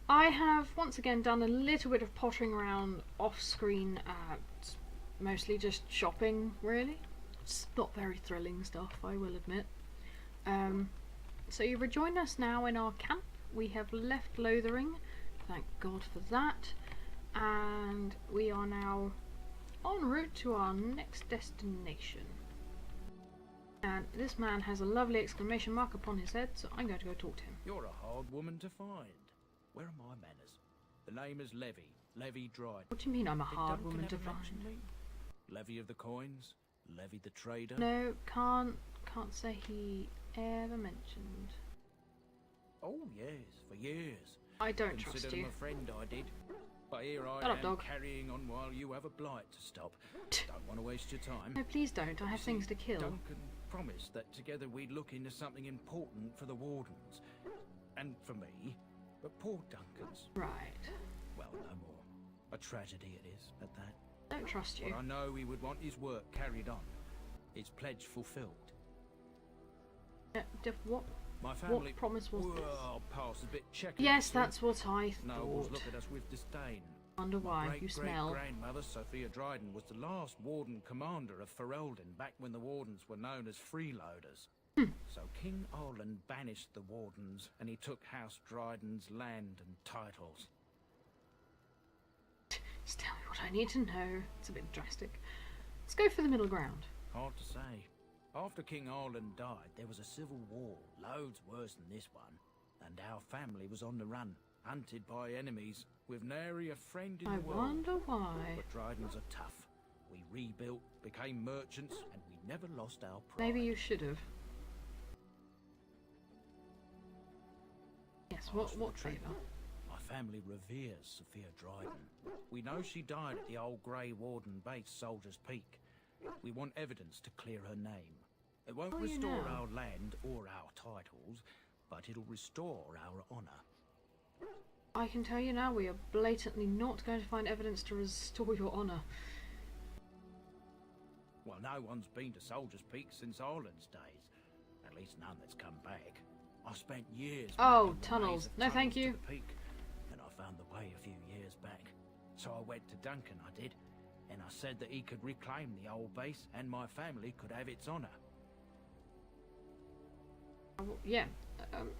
I have once again done a little bit of pottering around off screen, mostly just shopping, really. It's not very thrilling stuff, I will admit. So you rejoin us now in our camp. We have left Lothering, thank God for that, and we are now en route to our next destination. And this man has a lovely exclamation mark upon his head, so I'm going to go talk to him. You're a hard woman to find. Where are my manners? The name is Levy. Levy Dryden. What do you mean I'm a Did hard Duncan woman to ever find? mention me? Levy of the coins? Levy the trader? No, can't say he ever mentioned. Oh yes, for years. I don't trust Considered you. him a friend, I did. But here I Shut up, am dog. carrying on while you have a blight to stop. Don't want to waste your time. No, please don't. I have things to kill. Duncan promised that together we'd look into something important for the Wardens. And for me. But poor Duncan's. Right. Well, no more. A tragedy it is, at that. Don't trust you. But I know he would want his work carried on. His pledge fulfilled. What? My family... What promise was this? Well, past a bit checkered. Yes, that's what I Nobles thought. look at us with disdain. Wonder why. You smell. Great-great-grandmother Sophia Dryden was the last Warden commander of Ferelden back when the Wardens were known as freeloaders. So King Arland banished the Wardens and he took House Dryden's land and titles. Just tell me what I need to know. It's a bit drastic. Let's go for the middle ground. Hard to say. After King Arland died, there was a civil war, loads worse than this one. And our family was on the run, hunted by enemies, with nary a friend in I the world. wonder why. But Drydens are tough. We rebuilt, became merchants, and we never lost our pride. Maybe you should have. Yes, what favour? My family reveres Sophia Dryden. We know she died at the old Grey Warden base, Soldier's Peak. We want evidence to clear her name. It won't restore our land or our titles, but it'll restore our honour. I can tell you now, we are blatantly not going to find evidence to restore your honour. Well, no one's been to Soldier's Peak since Arland's days. At least none that's come back. I spent years... Oh, tunnels. No, thank you. To the peak, and I found the way a few years back. So I went to Duncan, I did, and I said that he could reclaim the old base and my family could have its honour. Yeah,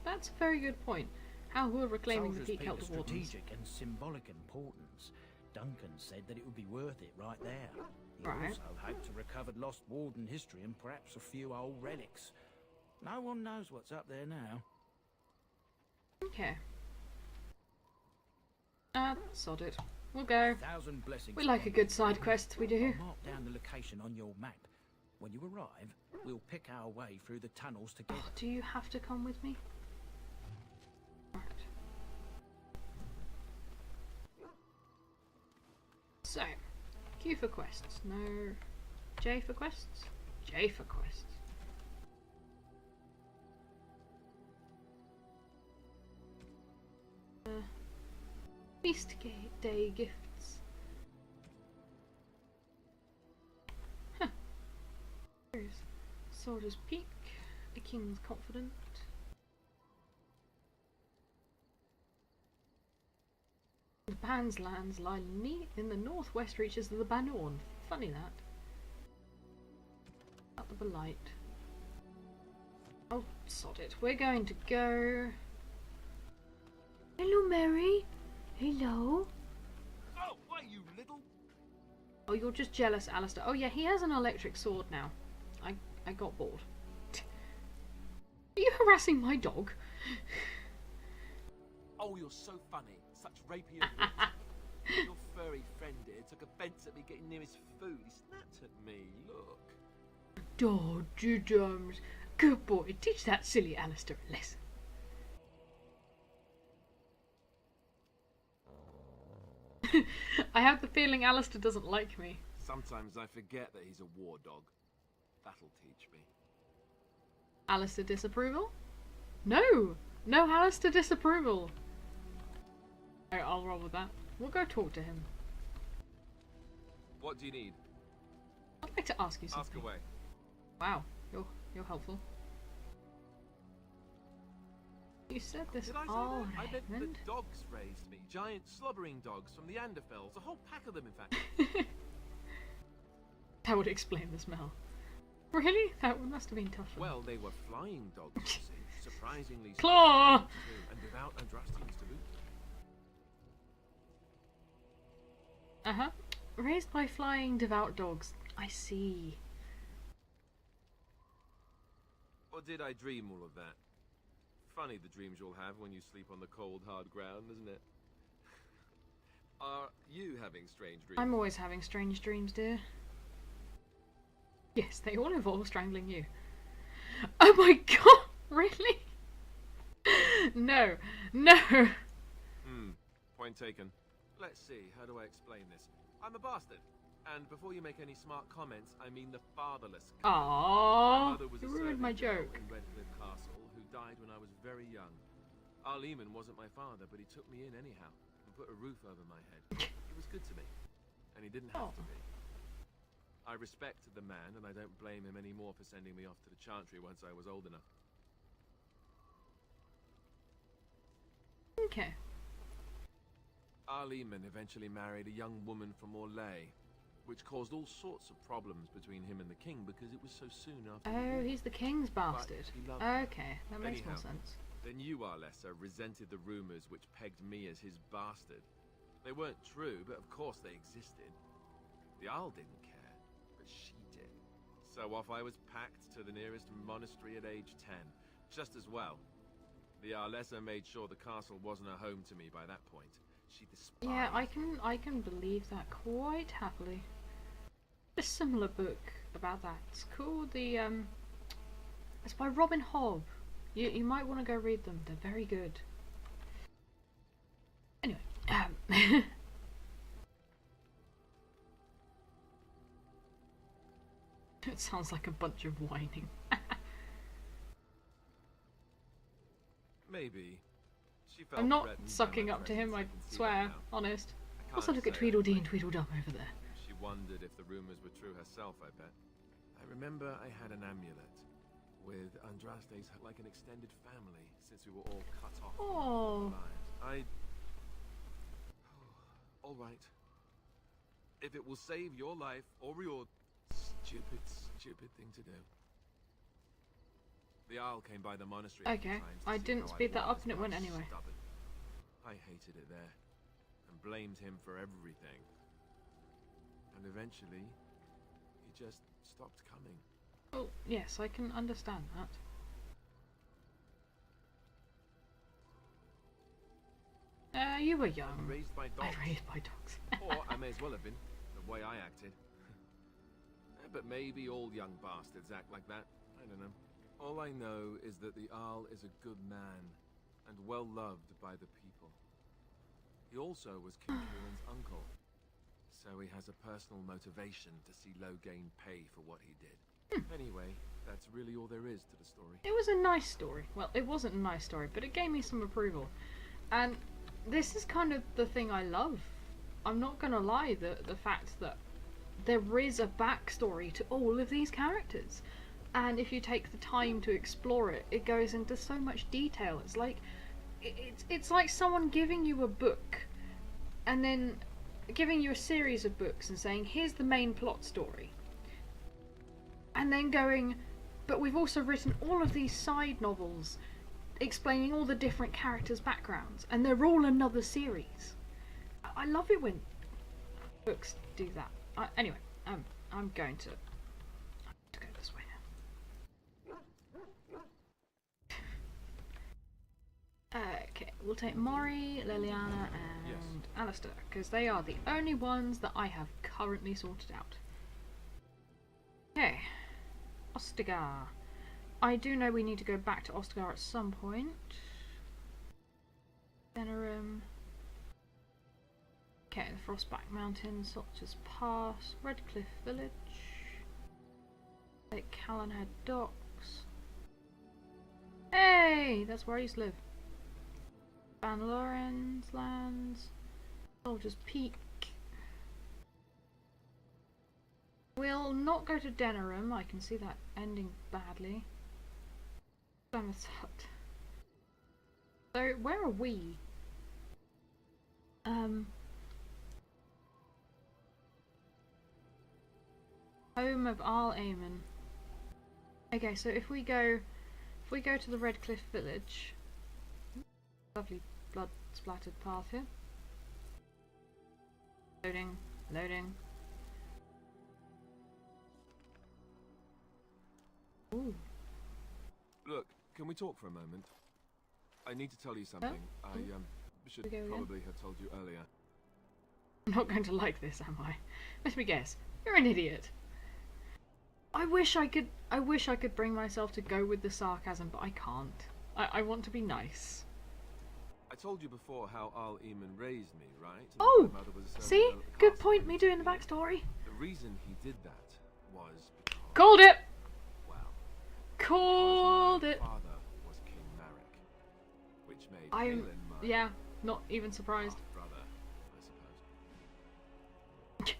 that's a very good point. How would reclaiming the peak help the Wardens? Strategic and symbolic importance. Duncan said that it would be worth it right there. He also hoped to recover lost Warden history and perhaps a few old relics. No one knows what's up there now. Okay. Sod it. We'll go. 1,000 blessings. We like a good side quest, we do. I'll mark down the location on your map. When you arrive, we'll pick our way through the tunnels together. Oh, do you have to come with me? Alright. So, Q for quests. No. J for quests? J for quests. Feast day gifts. Huh. Here's Soldier's Peak, the King's Confident. The Ban's lands lie in the northwest reaches of the Banorn. Funny that. At the Blight. Oh, sod it. We're going to go... Hello, Mary. Hello. Oh, why you little... Oh, you're just jealous, Alistair. Oh yeah, he has an electric sword now. I got bored. Are you harassing my dog? Oh, you're so funny. Such rapey and wit. Your furry friend here took offence at me getting near his food. He snapped at me. Look. Oh, Judums. Good boy. Teach that silly Alistair a lesson. I have the feeling Alistair doesn't like me. Sometimes I forget that he's a war dog. That'll teach me. Alistair disapproval? No! No Alistair disapproval! Alright, I'll roll with that. We'll go talk to him. What do you need? I'd like to ask you something. Ask away. Wow, you're helpful. You said this Did I say all, that? I meant the Raymond. dogs raised me. Giant slobbering dogs from the Anderfells. A whole pack of them, in fact. That would explain the smell. Really? That must have been tough. Well, they were flying dogs, you see. Surprisingly Claw! strict and without Andrastians to boot. Uh-huh. Raised by flying devout dogs. I see. Or did I dream all of that? Funny the dreams you'll have when you sleep on the cold, hard ground, isn't it? Are you having strange dreams? I'm always having strange dreams, dear. Yes, they all involve strangling you. Oh my god! Really? No. No! Point taken. Let's see, how do I explain this? I'm a bastard. And before you make any smart comments, I mean the fatherless kind. My Aww. mother was You a ruined my servant girl joke. in Redcliffe Castle who died when I was very young. Our Lehman wasn't my father, but he took me in anyhow and put a roof over my head. He was good to me, and he didn't have to be. I respected the man, and I don't blame him anymore for sending me off to the Chantry once I was old enough. Okay. Our Lehman eventually married a young woman from Orlais, which caused all sorts of problems between him and the king because it was so soon after. Oh, he's the king's bastard. he loved her. Okay, that makes more Anyhow. sense. Then you, Arlessa, resented the rumors which pegged me as his bastard. They weren't true, but of course they existed. The Isle didn't care, but she did. So off I was packed to the nearest monastery at age 10. Just as well. The Arlessa made sure the castle wasn't a home to me by that point. She despised. Yeah, I can believe that quite happily. A similar book about that. It's called it's by Robin Hobb. You might want to go read them. They're very good. Anyway, it sounds like a bunch of whining. Maybe. She felt I'm not threatened by sucking my up to him, I presence, can see that swear, now. honest. I Also can't look at say I Tweedledee and blame her. Tweedledum over there. She wondered if the rumors were true herself, I bet. I remember I had an amulet with Andraste's like an extended family since we were all cut off from our Oh. lives. All right. If it will save your life or your stupid thing to do. The Isle came by the monastery. a few Okay, times to I see didn't how speed that was, up and it but went I was anyway. stubborn. I hated it there and blamed him for everything. And eventually, he just stopped coming. Oh, yes, I can understand that. You were young. Raised by dogs. Raised by dogs. Or I may as well have been, the way I acted. But maybe all young bastards act like that. I don't know. All I know is that the Arl is a good man, and well loved by the people. He also was King Kieran's uncle, so he has a personal motivation to see Loghain pay for what he did. Anyway, that's really all there is to the story. It was a nice story. Well, it wasn't a nice story, but it gave me some approval. And this is kind of the thing I love. I'm not gonna lie, the fact that there is a backstory to all of these characters. And if you take the time to explore it, it goes into so much detail. It's like it's like someone giving you a book and then giving you a series of books and saying, here's the main plot story. And then going, but we've also written all of these side novels explaining all the different characters' backgrounds, and they're all another series. I love it when books do that. Anyway, I'm going to go this way now. Okay, we'll take Mori, Liliana, and Alistair, because they are the only ones that I have currently sorted out. Okay, Ostagar. I do know we need to go back to Ostagar at some point. Denerim. Okay, the Frostback Mountains, Soldiers Pass, Redcliffe Village, Lake Callanhead Docks. Hey, that's where I used to live. Van Lorenz Lands, Soldiers Peak. We'll not go to Denerim, I can see that ending badly. Plymouth Hut. So, where are we? Home of Arl Aemon. Okay, so if we go to the Red Cliff Village, lovely blood splattered path here. Loading, loading. Ooh. Look, can we talk for a moment? I need to tell you something. I should probably have told you earlier. I'm not going to like this, am I? Let me guess. You're an idiot. I wish I could bring myself to go with the sarcasm, but I can't. I want to be nice. I told you before how Arl Eamon raised me, right? And Oh! my mother was a See? servant at the Good castle point, when me he was doing the a kid. backstory. The reason he did that was because... Called it! Well, Called because it! my father was King Marek, which made I'm... Kaelin my yeah, not even surprised. half-brother, I suppose.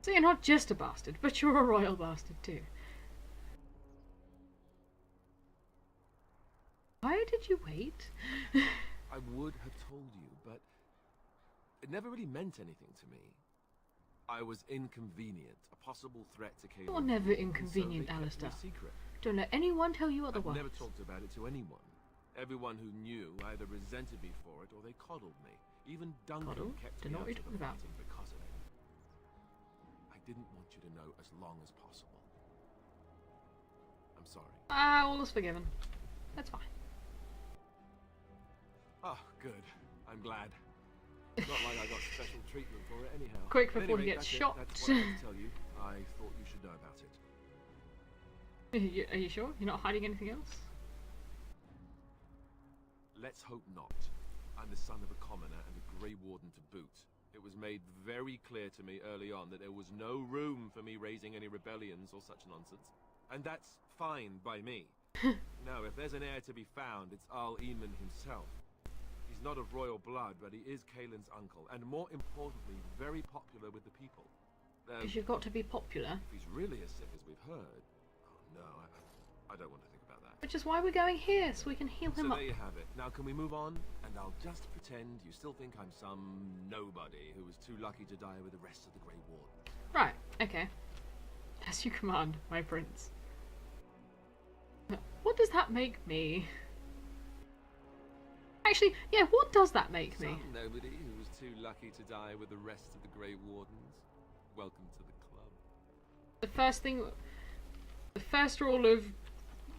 So you're not just a bastard, but you're a royal bastard too. Why did you wait? I would have told you, but it never really meant anything to me. I was inconvenient, a possible threat to Kaelin. You're never and so inconvenient, they kept me Alistair. secret. Don't let anyone tell you I've otherwise. never talked about it to anyone. Everyone who knew either resented me for it or they coddled me. Even Duncan Coddle? kept Don't me know out what of you're the talking about. fighting because of it. I didn't want you to know as long as possible. I'm sorry. Ah, all is forgiven. That's fine. Oh, good. I'm glad. Not like I got special treatment for it anyhow. Quick But before he anyway, gets that's it. shot. That's what I had to tell you. I thought you should know about it. Are you sure? You're not hiding anything else? Let's hope not. I'm the son of a commoner and a Grey Warden to boot. It was made very clear to me early on that there was no room for me raising any rebellions or such nonsense. And that's fine by me. No, if there's an heir to be found, it's Arl Eamon himself. He's not of royal blood, but he is Kaelin's uncle, and more importantly, very popular with the people. Because you've got to be popular. If he's really as sick as we've heard... Oh no, I don't want to think about that. Which is why we're going here, so we can heal So him up. there you have it. Now can we move on? And I'll just pretend you still think I'm some nobody who was too lucky to die with the rest of the Grey Wardens. Right, okay. As you command, my prince. What does that make me? Actually, yeah, what does that make me? Some nobody who was too lucky to die with the rest of the Grey Wardens. Welcome to the club. The first rule of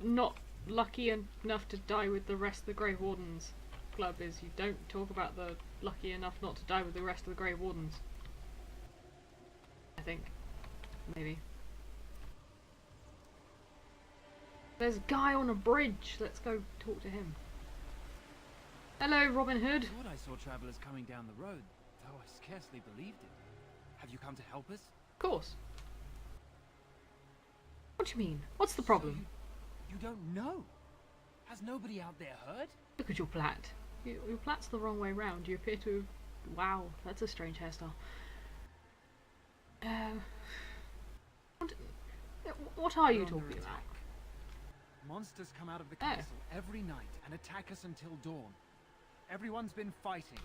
not lucky enough to die with the rest of the Grey Wardens club is you don't talk about the lucky enough not to die with the rest of the Grey Wardens. I think. Maybe. There's a guy on a bridge. Let's go talk to him. Hello, Robin Hood. I thought I saw travelers coming down the road, though I scarcely believed it. Have you come to help us? Of course. What do you mean? What's the problem? So you don't know? Has nobody out there heard? Look at your plait. Your plait's the wrong way round. You appear to... Wow, that's a strange hairstyle. What are you We're under talking about? attack. Monsters come out of the castle every night and attack us until dawn. Everyone's been fighting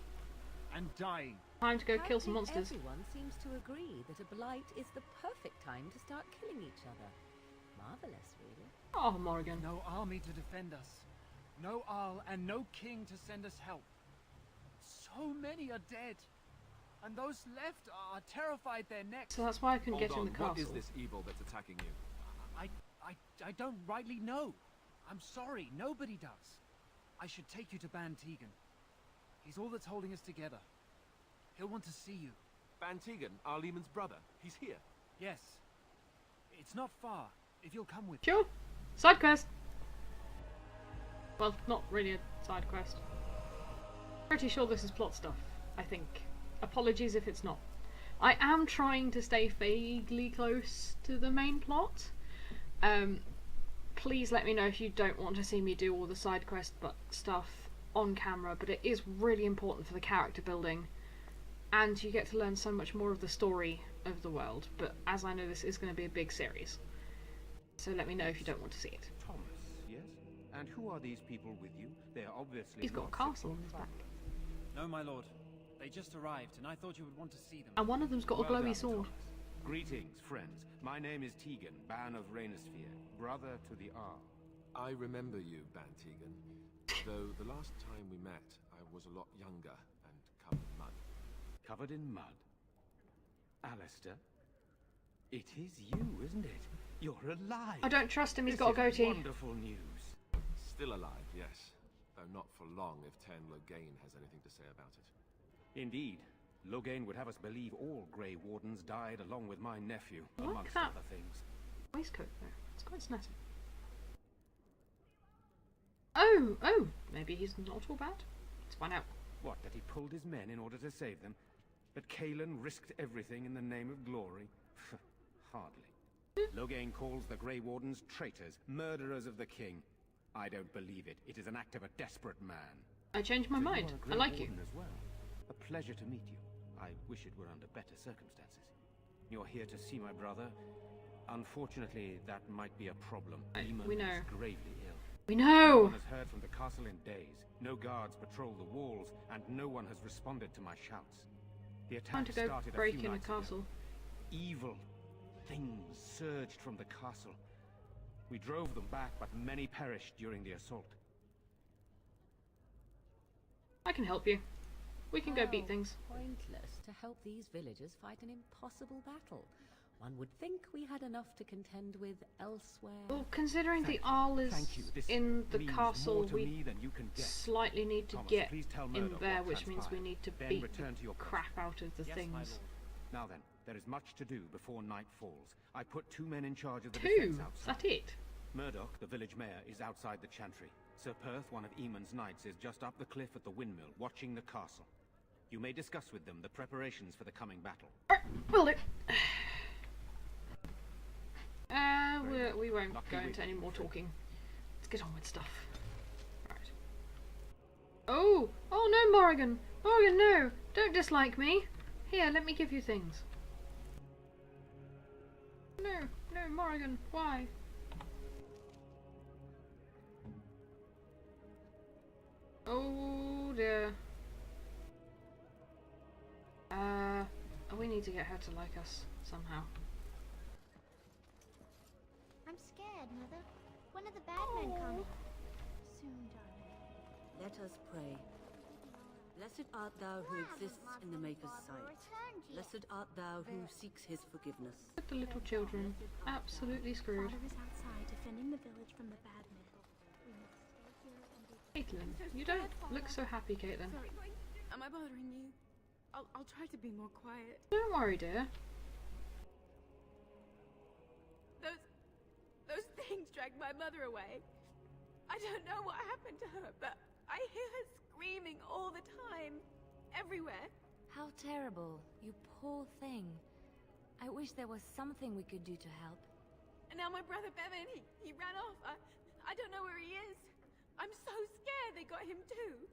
and dying. Time to go kill some monsters. Everyone seems to agree that a blight is the perfect time to start killing each other. Marvelous, really. Oh, Morrigan. No army to defend us. No Arl and no king to send us help. So many are dead. And those left are terrified their necks. So that's why I couldn't Hold get on, in the castle. what is this evil that's attacking you? I don't rightly know. I'm sorry, nobody does. I should take you to Ban Tegan. He's all that's holding us together. He'll want to see you. Ban Tegan, Arl Eamon's brother. He's here. Yes. It's not far, if you'll come with me. Sure. Side quest. Well, not really a side quest. Pretty sure this is plot stuff, I think. Apologies if it's not. I am trying to stay vaguely close to the main plot. Please let me know if you don't want to see me do all the side quest stuff on camera, but it is really important for the character building, and you get to learn so much more of the story of the world. But as I know, this is going to be a big series, so let me know if you don't want to see it. Thomas, yes? And who are these people with you? They are obviously He's got a not castle on citizens. his back. No, my lord. They just arrived, and I thought you would want to see them. And one of them's got a Well glowy done, sword. Thomas. Greetings, friends. My name is Tegan, Ban of Rainersphere, brother to the Arl. I remember you, Bantegan. Though the last time we met, I was a lot younger and covered in mud. Covered in mud? Alistair? It is you, isn't it? You're alive! I don't trust him, he's This got a is goatee. Wonderful news. Still alive, yes. Though not for long if Ten Loghain has anything to say about it. Indeed. Loghain would have us believe all Grey Wardens died along with my nephew, I like amongst that. other things. Waistcoat though. It's quite snazzy. Oh, maybe he's not all bad. Let's find out. What, that he pulled his men in order to save them? That Kalen risked everything in the name of glory? Hardly. Loghain calls the Grey Wardens traitors, murderers of the king. I don't believe it. It is an act of a desperate man. I changed my So mind. You are a I Grey like you. Warden as well. A pleasure to meet you. I wish it were under better circumstances. You're here to see my brother. Unfortunately, that might be a problem. Eamon we know. is gravely ill. We No know! one has heard from the castle in days. No guards patrol the walls, and no one has responded to my shouts. The Time attack to go started break a few in a nights ago. castle. Evil things surged from the castle. We drove them back, but many perished during the assault. I can help you. We can go beat How things. Pointless to help these villagers fight an impossible battle. One would think we had enough to contend with elsewhere. Well, considering the Thank you. Arl is Thank you. This in the means castle, more to we me than you can guess. slightly need to Thomas, get please tell in Murdoch there, what which means we transpired. need to Then beat return the to your post. crap out of the Yes, my things. lord. Now then, there is much to do before night falls. I put 2 men in charge of the Two? defense Is outside. that it? Murdoch, the village mayor, is outside the chantry. Sir Perth, one of Eamon's knights, is just up the cliff at the windmill, watching the castle. You may discuss with them the preparations for the coming battle. Will do. We won't Lucky go we- into any more talking. Let's get on with stuff. Right. Oh! Oh no, Morrigan! Morrigan, no! Don't dislike me! Here, let me give you things. No, no, Morrigan, why? Oh dear. We need to get her to like us somehow. I'm scared, Mother. When are the bad men coming? Soon, darling. Let us pray. Blessed art thou who exists in the Maker's sight. Blessed art thou who seeks his forgiveness. But the little children, absolutely screwed. Father is outside defending the village from the bad men. We must stay here and be Caitlin, you don't look so happy, Caitlin. Sorry, am I bothering you? I'll try to be more quiet. Don't worry, dear. Those things dragged my mother away. I don't know what happened to her, but I hear her screaming all the time. Everywhere. How terrible, you poor thing. I wish there was something we could do to help. And now my brother Bevan, he ran off. I don't know where he is. I'm so scared they got him too.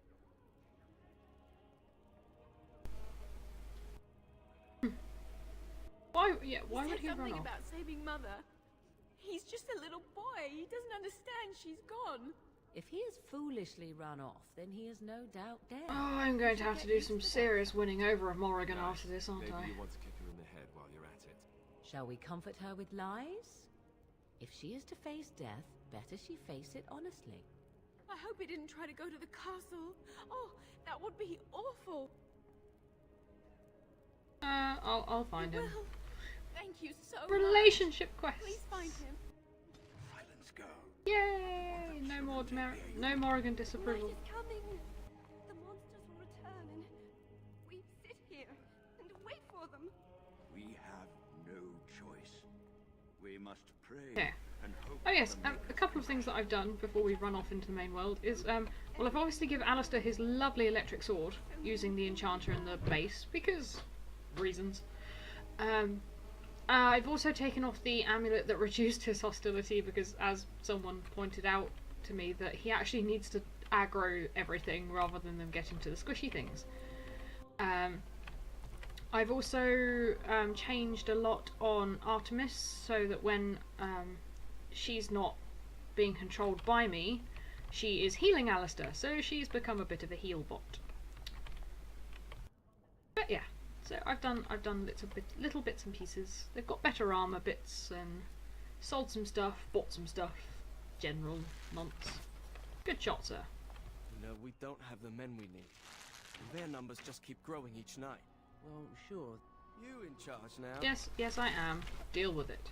Why? Yeah, why He would said he run something off? about saving Mother. He's just a little boy. He doesn't understand she's gone. If he has foolishly run off, then he is no doubt dead. Oh, I'm going to have to do some serious winning over of Morrigan after this, aren't Maybe I? you want to kick her in the head while you're at it. Shall we comfort her with lies? If she is to face death, better she face it honestly. I hope he didn't try to go to the castle. Oh, that would be awful. I'll find him. Well, thank you so Relationship much. quests. Please find him. Silence go. Yay! No Morrigan disapproval. Night is coming. The monsters will return, and we sit here and wait for them. We have no choice. We must pray Yeah. and hope. Oh yes, for a couple of things that I've done before we run off into the main world is, well, I've obviously given Alistair his lovely electric sword using the enchanter in the base, because reasons. I've also taken off the amulet that reduced his hostility, because as someone pointed out to me, that he actually needs to aggro everything rather than them getting to the squishy things. I've also changed a lot on Artemis so that when she's not being controlled by me, she is healing Alistair, so she's become a bit of a heal bot. But yeah, so I've done little bits and pieces. They've got better armor bits and sold some stuff, bought some stuff. General nonce. Good shot, sir. You know, we don't have the men we need. And their numbers just keep growing each night. Well, sure. You in charge now. Yes, I am. Deal with it.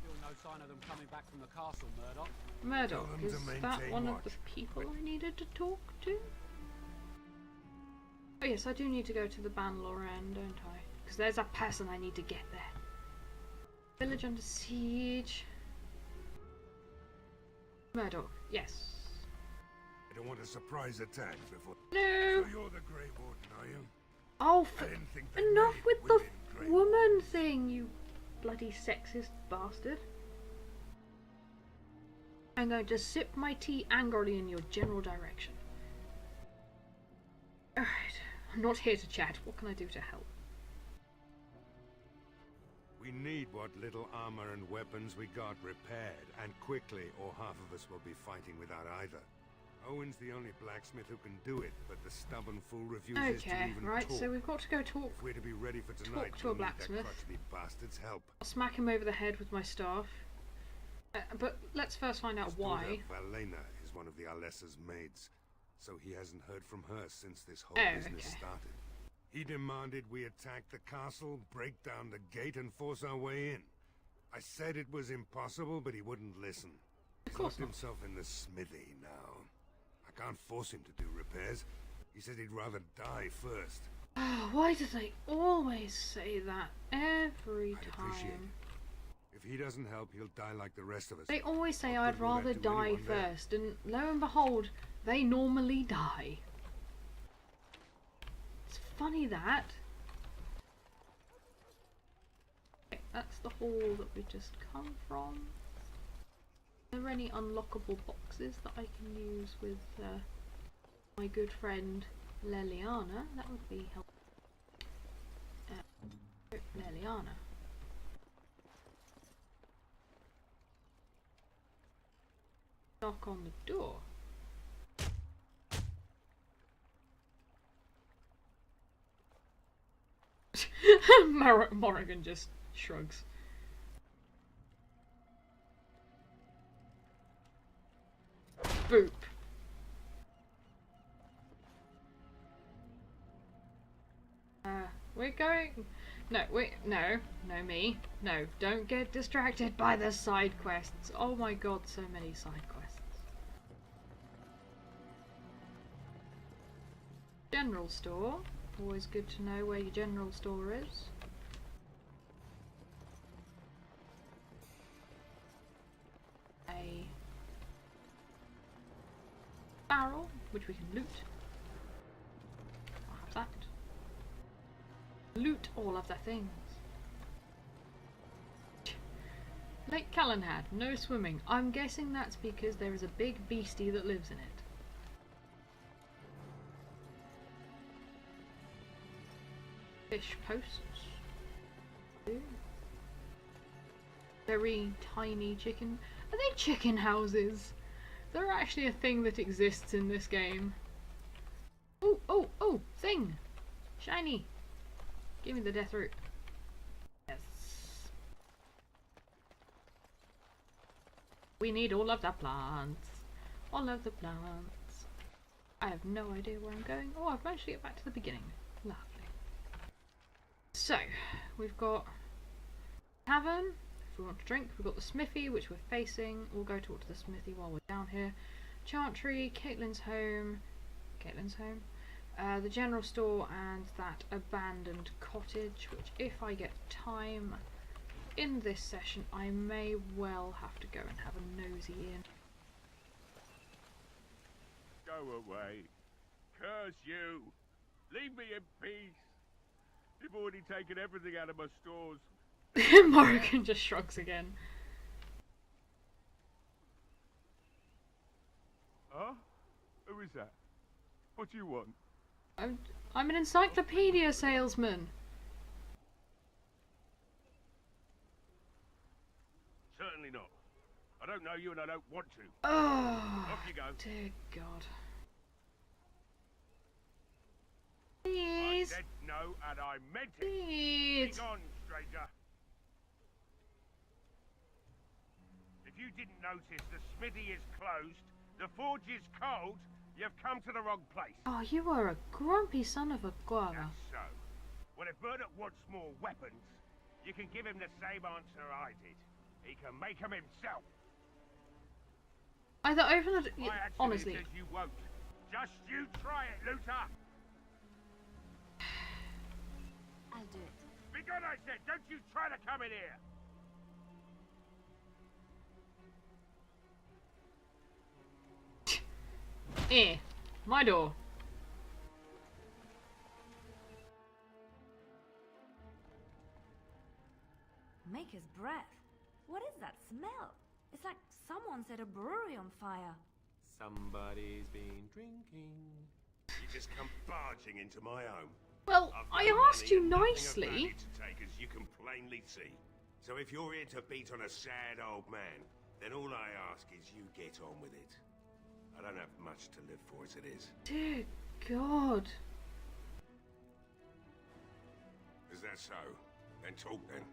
Still no sign of them coming back from the castle, Murdoch. Murdoch, is that one of the people I needed to talk to? Oh yes, I do need to go to the Bangalore end, don't I? Because there's a person I need to get there. Village under siege. Murdoch, yes. I don't want a surprise attack before. No! So you're the Grey Warden, are you? Oh, I didn't think they enough made with the women Grey woman thing, you bloody sexist bastard. I'm going to sip my tea angrily in your general direction. Alright, I'm not here to chat. What can I do to help? We need what little armor and weapons we got repaired, and quickly, or half of us will be fighting without either. Owen's the only blacksmith who can do it, but the stubborn fool refuses to even right, talk. so we've got to go talk. If we're to be ready for tonight, To a we'll need blacksmith. that crotchety bastard's help. I'll smack him over the head with my staff. But let's first find out why. Valena is one of the Alessa's maids, so he hasn't heard from her since this whole business started. He demanded we attack the castle, break down the gate, and force our way in. I said it was impossible, but he wouldn't listen. He's locked himself in the smithy now. I can't force him to do repairs. He said he'd rather die first. Why do they always say that every I time? appreciate it. If he doesn't help, he'll die like the rest of us. They always say What I'd good will that rather do die anyone there? first, and lo and behold, they normally die. It's funny that. Okay, that's the hall that we just come from. Are there any unlockable boxes that I can use with my good friend Leliana? That would be helpful. Leliana. Knock on the door. Morrigan just shrugs. Boop. We're going... No, me. No, don't get distracted by the side quests. Oh my god, so many side quests. General store. Always good to know where your general store is. A barrel, which we can loot. I'll have that. Loot all of the things. Lake Callanhad, no swimming. I'm guessing that's because there is a big beastie that lives in it. Fish posts. Ooh. Very tiny chicken. Are they chicken houses? They're actually a thing that exists in this game. Oh, thing! Shiny! Give me the death root. Yes. We need all of the plants. All of the plants. I have no idea where I'm going. Oh, I've managed to get back to the beginning. Lovely. So, we've got tavern, if we want to drink. We've got the smithy, which we're facing. We'll go talk to the smithy while we're down here. Chantry, Caitlin's home. The general store and that abandoned cottage, which if I get time in this session, I may well have to go and have a nosy in. Go away. Curse you. Leave me in peace. You've already taken everything out of my stores. Morrigan just shrugs again. Huh? Who is that? What do you want? I'm an encyclopedia salesman. Certainly not. I don't know you and I don't want to. Oh, Off you go. dear God. I Please. said no and I meant it. Please. Be gone, stranger. If you didn't notice, the smithy is closed, the forge is cold, you've come to the wrong place. Oh, you are a grumpy son of a guava. That's so. Well, if Murdoch wants more weapons, you can give him the same answer I did. He can make them himself. Either open the... My accent honestly. says you won't. Just you try it, Luther. I'll do it. Be good, I said. Don't you try to come in here. My door. Maker's breath. What is that smell? It's like someone set a brewery on fire. Somebody's been drinking. You just come barging into my home. Well, I've I no asked money you and nothing of nicely. value to take, as you can plainly see. So if you're here to beat on a sad old man, then all I ask is you get on with it. I don't have much to live for as it is. Dear God. Is that so? Then talk then.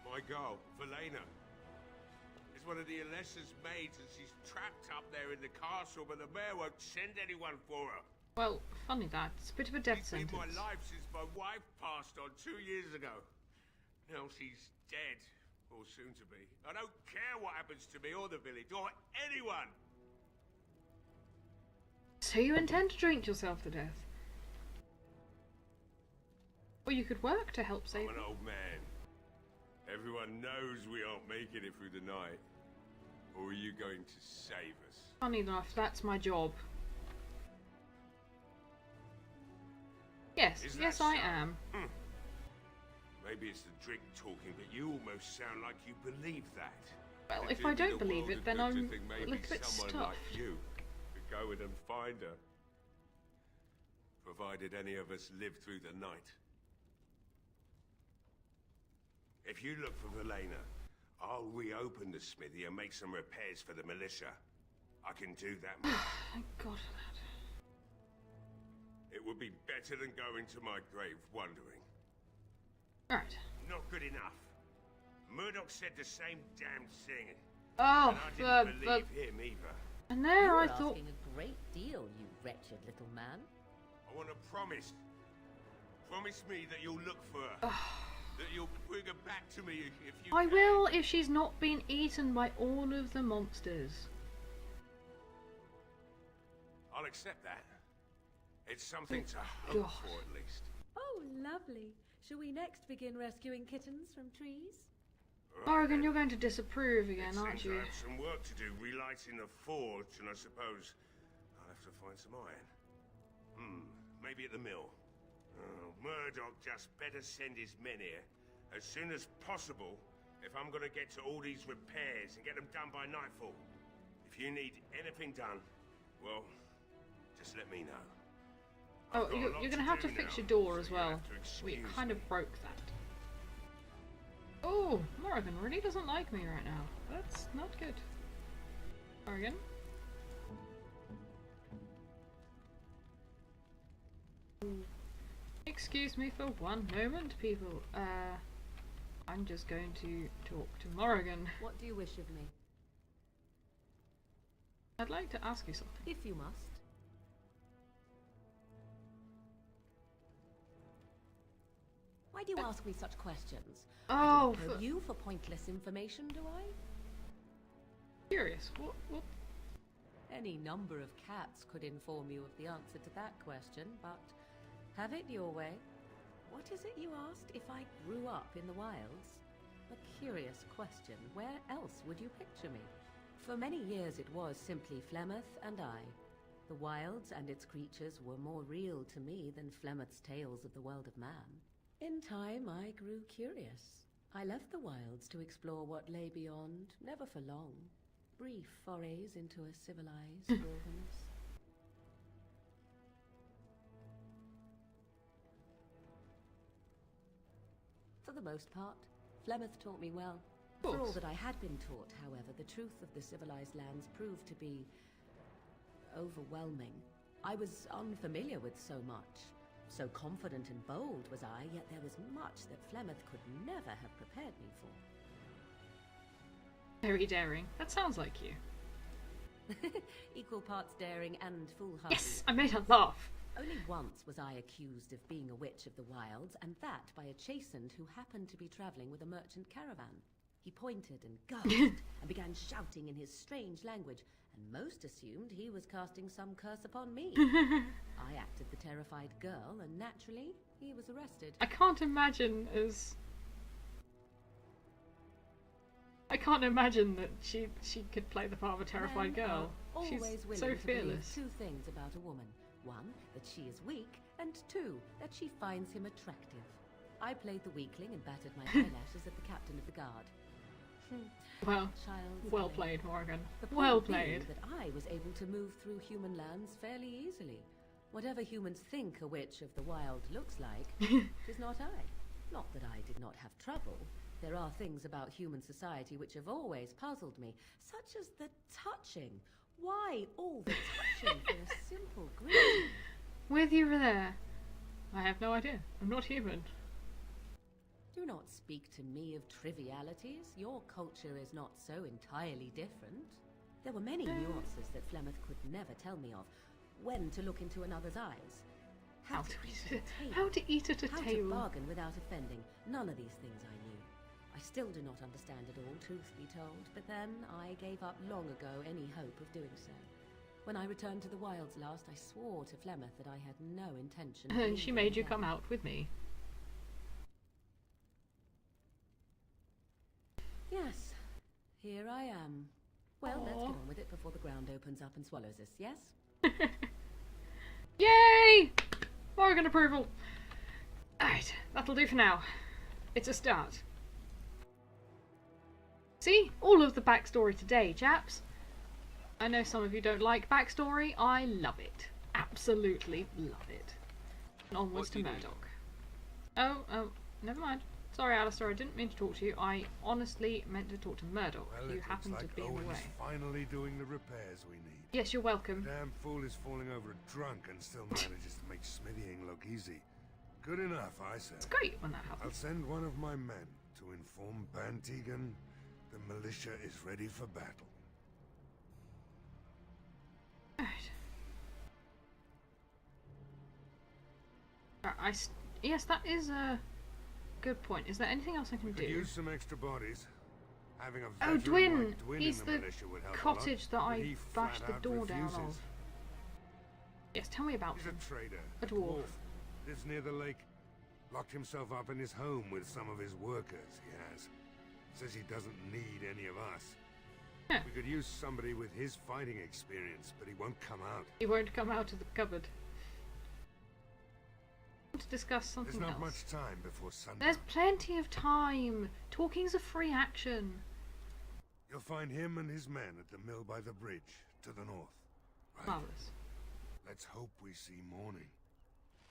My girl, Valena, is one of the Alessa's maids, and she's trapped up there in the castle, but the mayor won't send anyone for her. Well, funny that. It's a bit of a death She's been sentence. my life since my wife passed on 2 years ago. Now she's dead, or soon to be. I don't care what happens to me or the village, or anyone. So you intend to drink yourself to death? Or you could work to help save I'm an me. old man. Everyone knows we aren't making it through the night. Or are you going to save us? Funny enough, that's my job. Yes, Is yes that I so? am. Maybe it's the drink talking, but you almost sound like you believe that. Well, And if do I me don't the believe world it, of then good to I'm think a maybe little bit someone stuffed. like you could go in and find her. Provided any of us live through the night. If you look for Valena, I'll reopen the smithy and make some repairs for the militia. I can do that much. Thank God for that. It would be better than going to my grave wondering. Right. Not good enough. Murdoch said the same damn thing. Oh, And I didn't believe him either. And there You're I thought... asking a great deal, you wretched little man. I want to promise. Promise me that you'll look for her. That you'll bring her back to me if you I can. will if she's not been eaten by all of the monsters. I'll accept that. It's something to God. hope for at least. Oh, lovely. Shall we next begin rescuing kittens from trees? Morrigan, you're going to disapprove again, aren't Seems you? I have some work to do relighting the forge, and I suppose I'll have to find some iron. Maybe at the mill. Oh, Murdoch just better send his men here as soon as possible if I'm gonna get to all these repairs and get them done by nightfall. If you need anything done, well, just let me know. Oh, I've got a lot you're going to have to do fix now, your door so as you'll well. have to We excuse kind me. of broke that. Oh, Morrigan really doesn't like me right now. That's not good. Morrigan? Excuse me for one moment, people. I'm just going to talk to Morrigan. What do you wish of me? I'd like to ask you something. If you must. Why do you ask me such questions? Oh, I don't for- probe you for pointless information, do I? Curious. What? Any number of cats could inform you of the answer to that question, but have it your way. What is it you asked? If I grew up in the wilds? A curious question. Where else would you picture me? For many years it was simply Flemeth and I. The wilds and its creatures were more real to me than Flemeth's tales of the world of man. In time I grew curious. I left the wilds to explore what lay beyond, never for long. Brief forays into a civilized wilderness. For the most part. Flemeth taught me well. For all that I had been taught, however, the truth of the civilized lands proved to be overwhelming. I was unfamiliar with so much. So confident and bold was I, yet there was much that Flemeth could never have prepared me for. Very daring. That sounds like you. Equal parts daring and foolhardy. Yes! I made her laugh! Only once was I accused of being a witch of the wilds, and that by a chastened who happened to be travelling with a merchant caravan. He pointed and gasped and began shouting in his strange language, and most assumed he was casting some curse upon me. I acted the terrified girl, and naturally, he was arrested. I can't imagine that she could play the part of a terrified girl. She's so fearless. Two things about a woman. One, that she is weak, and two, that she finds him attractive. I played the weakling and battered my eyelashes at the captain of the guard. Well, well played, Morrigan. Well played. That I was able to move through human lands fairly easily. Whatever humans think a witch of the wild looks like, is not I. Not that I did not have trouble. There are things about human society which have always puzzled me, such as the touching. Why all the touching for a simple greeting? With you there. I have no idea. I'm not human. Do not speak to me of trivialities. Your culture is not so entirely different. There were many nuances that Flemeth could never tell me of. When to look into another's eyes. How to eat at a table. How to bargain without offending. None of these things I knew. I still do not understand it all, truth be told, but then I gave up long ago any hope of doing so. When I returned to the wilds last, I swore to Flemeth that I had no intention of And she made you come out with me. Yes, here I am. Well, let's get on with it before the ground opens up and swallows us, yes? Yay! Morrigan approval! Alright, that'll do for now. It's a start. See? All of the backstory today, chaps. I know some of you don't like backstory. I love it. Absolutely love it. And onwards to Murdoch. Oh, never mind. Sorry, Alistair, I didn't mean to talk to you. I honestly meant to talk to Murdoch. Well, You happened to be in the way. Finally doing the repairs we need. Yes, you're welcome. The damn fool is falling over drunk and still manages to make smithying look easy. Good enough, I say. It's great when that happens. I'll send one of my men to inform Bantegan the militia is ready for battle. Alright. Yes, that is a good point. Is there anything else I can do? Could use some extra bodies. Having a Oh, veteran Dwin! like Dwin He's in the the militia would help cottage that a lot, but I he bashed flat the out door down refuses. of. Yes, tell me about He's him. a trader. A dwarf. Lives near the lake. Locked himself up in his home with some of his workers, he has. Says he doesn't need any of us. Huh. We could use somebody with his fighting experience, but he won't come out. He won't come out of the cupboard. I want to discuss something There's not else. much time before sundown. There's plenty of time. Talking's a free action. You'll find him and his men at the mill by the bridge, to the north. Right. Marvelous. Let's hope we see morning.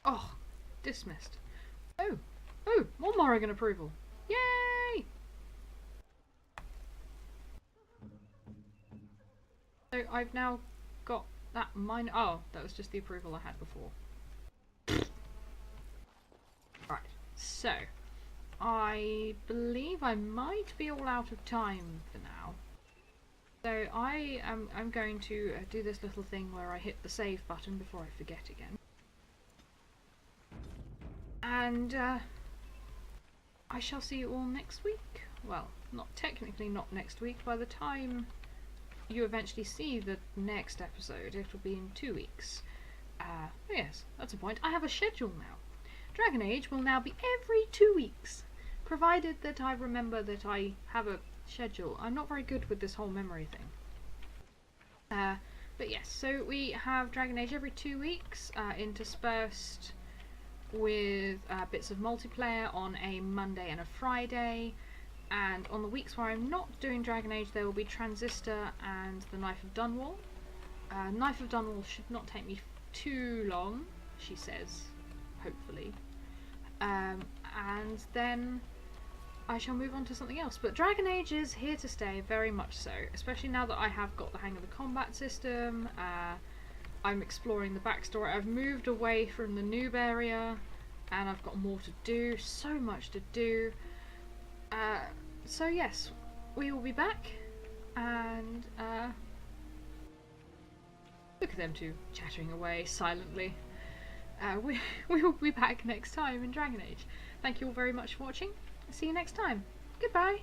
Oh, dismissed. Oh, more Morrigan approval. Yay! So I've now got that minor. Oh, that was just the approval I had before. Right, so I believe I might be all out of time for now. So I'm going to do this little thing where I hit the save button before I forget again. And I shall see you all next week. Well, technically not next week. By the time you eventually see the next episode, it will be in 2 weeks. Yes, that's a point. I have a schedule now. Dragon Age will now be every 2 weeks, provided that I remember that I have a schedule. I'm not very good with this whole memory thing. But yes, so we have Dragon Age every 2 weeks, interspersed with bits of multiplayer on a Monday and a Friday, and on the weeks where I'm not doing Dragon Age there will be Transistor and the Knife of Dunwall. Knife of Dunwall should not take me too long, she says, hopefully. And then I shall move on to something else. But Dragon Age is here to stay, very much so, especially now that I have got the hang of the combat system. I'm exploring the backstory. I've moved away from the noob area, and I've got more to do, so much to do. So yes, we will be back, and look at them two chattering away silently. We will be back next time in Dragon Age. Thank you all very much for watching. See you next time. Goodbye.